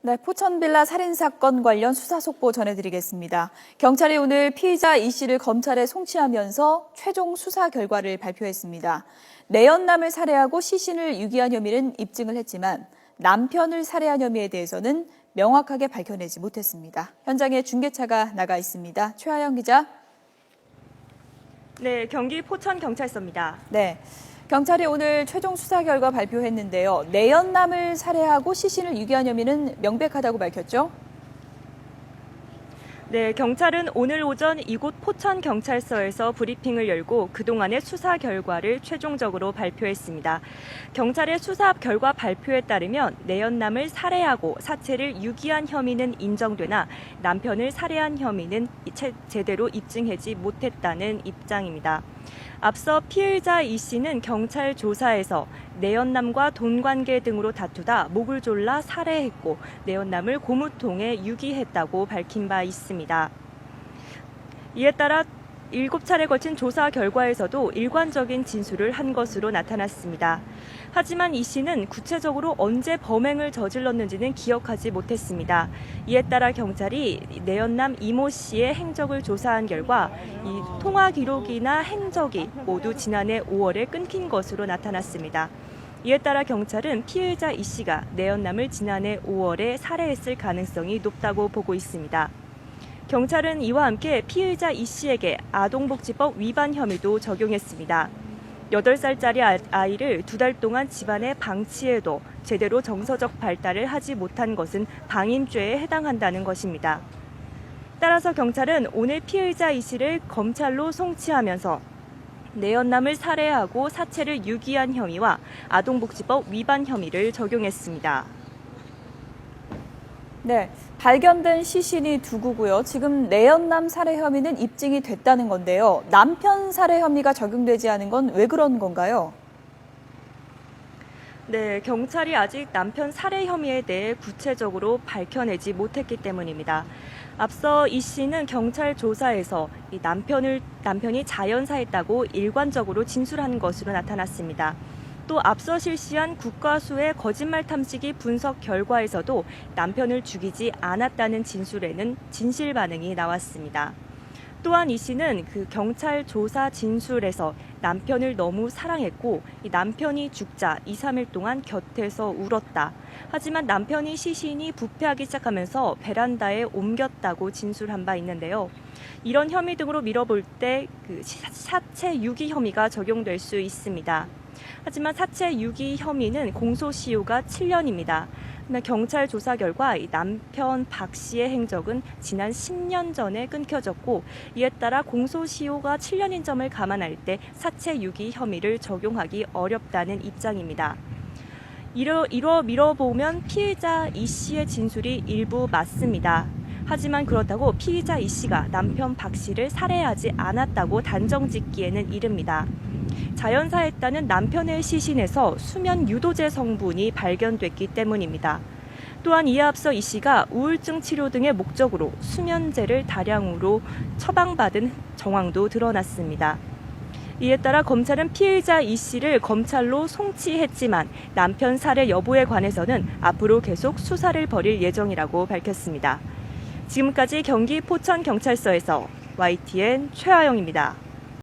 네, 포천빌라 살인사건 관련 수사 속보 전해드리겠습니다. 경찰이 오늘 피의자 이 씨를 검찰에 송치하면서 최종 수사 결과를 발표했습니다. 내연남을 살해하고 시신을 유기한 혐의는 입증을 했지만 남편을 살해한 혐의에 대해서는 명확하게 밝혀내지 못했습니다. 현장에 중계차가 나가 있습니다. 최하영 기자. 네, 경기 포천경찰서입니다. 네. 경찰이 오늘 최종 수사 결과 발표했는데요. 내연남을 살해하고 시신을 유기한 혐의는 명백하다고 밝혔죠? 네, 경찰은 오늘 오전 이곳 포천경찰서에서 브리핑을 열고 그동안의 수사 결과를 최종적으로 발표했습니다. 경찰의 수사 결과 발표에 따르면 내연남을 살해하고 사체를 유기한 혐의는 인정되나 남편을 살해한 혐의는 제대로 입증하지 못했다는 입장입니다. 앞서 피해자 이 씨는 경찰 조사에서 내연남과 돈 관계 등으로 다투다 목을 졸라 살해했고 내연남을 고무통에 유기했다고 밝힌 바 있습니다. 이에 따라 7차례 거친 조사 결과에서도 일관적인 진술을 한 것으로 나타났습니다. 하지만 이 씨는 구체적으로 언제 범행을 저질렀는지는 기억하지 못했습니다. 이에 따라 경찰이 내연남 이모 씨의 행적을 조사한 결과 이 통화 기록이나 행적이 모두 지난해 5월에 끊긴 것으로 나타났습니다. 이에 따라 경찰은 피해자 이 씨가 내연남을 지난해 5월에 살해했을 가능성이 높다고 보고 있습니다. 경찰은 이와 함께 피의자 이 씨에게 아동복지법 위반 혐의도 적용했습니다. 8살짜리 아이를 2달 동안 집안에 방치해도 제대로 정서적 발달을 하지 못한 것은 방임죄에 해당한다는 것입니다. 따라서 경찰은 오늘 피의자 이 씨를 검찰로 송치하면서 내연남을 살해하고 사체를 유기한 혐의와 아동복지법 위반 혐의를 적용했습니다. 네, 발견된 시신이 두 구고요. 지금 내연남 살해 혐의는 입증이 됐다는 건데요. 남편 살해 혐의가 적용되지 않은 건 왜 그런 건가요? 네, 경찰이 아직 남편 살해 혐의에 대해 구체적으로 밝혀내지 못했기 때문입니다. 앞서 이 씨는 경찰 조사에서 남편이 자연사했다고 일관적으로 진술한 것으로 나타났습니다. 또 앞서 실시한 국과수의 거짓말 탐지기 분석 결과에서도 남편을 죽이지 않았다는 진술에는 진실 반응이 나왔습니다. 또한 이 씨는 그 경찰 조사 진술에서 남편을 너무 사랑했고 이 남편이 죽자 2, 3일 동안 곁에서 울었다. 하지만 남편이 시신이 부패하기 시작하면서 베란다에 옮겼다고 진술한 바 있는데요. 이런 혐의 등으로 밀어볼 때 그 사체 유기 혐의가 적용될 수 있습니다. 하지만 사체 유기 혐의는 공소시효가 7년입니다. 경찰 조사 결과 이 남편 박 씨의 행적은 지난 10년 전에 끊겨졌고 이에 따라 공소시효가 7년인 점을 감안할 때 사체 유기 혐의를 적용하기 어렵다는 입장입니다. 이러 밀어보면 피해자 이 씨의 진술이 일부 맞습니다. 하지만 그렇다고 피의자 이 씨가 남편 박 씨를 살해하지 않았다고 단정짓기에는 이릅니다. 자연사했다는 남편의 시신에서 수면 유도제 성분이 발견됐기 때문입니다. 또한 이에 앞서 이 씨가 우울증 치료 등의 목적으로 수면제를 다량으로 처방받은 정황도 드러났습니다. 이에 따라 검찰은 피해자 이 씨를 검찰로 송치했지만 남편 살해 여부에 관해서는 앞으로 계속 수사를 벌일 예정이라고 밝혔습니다. 지금까지 경기 포천경찰서에서 YTN 최하영입니다.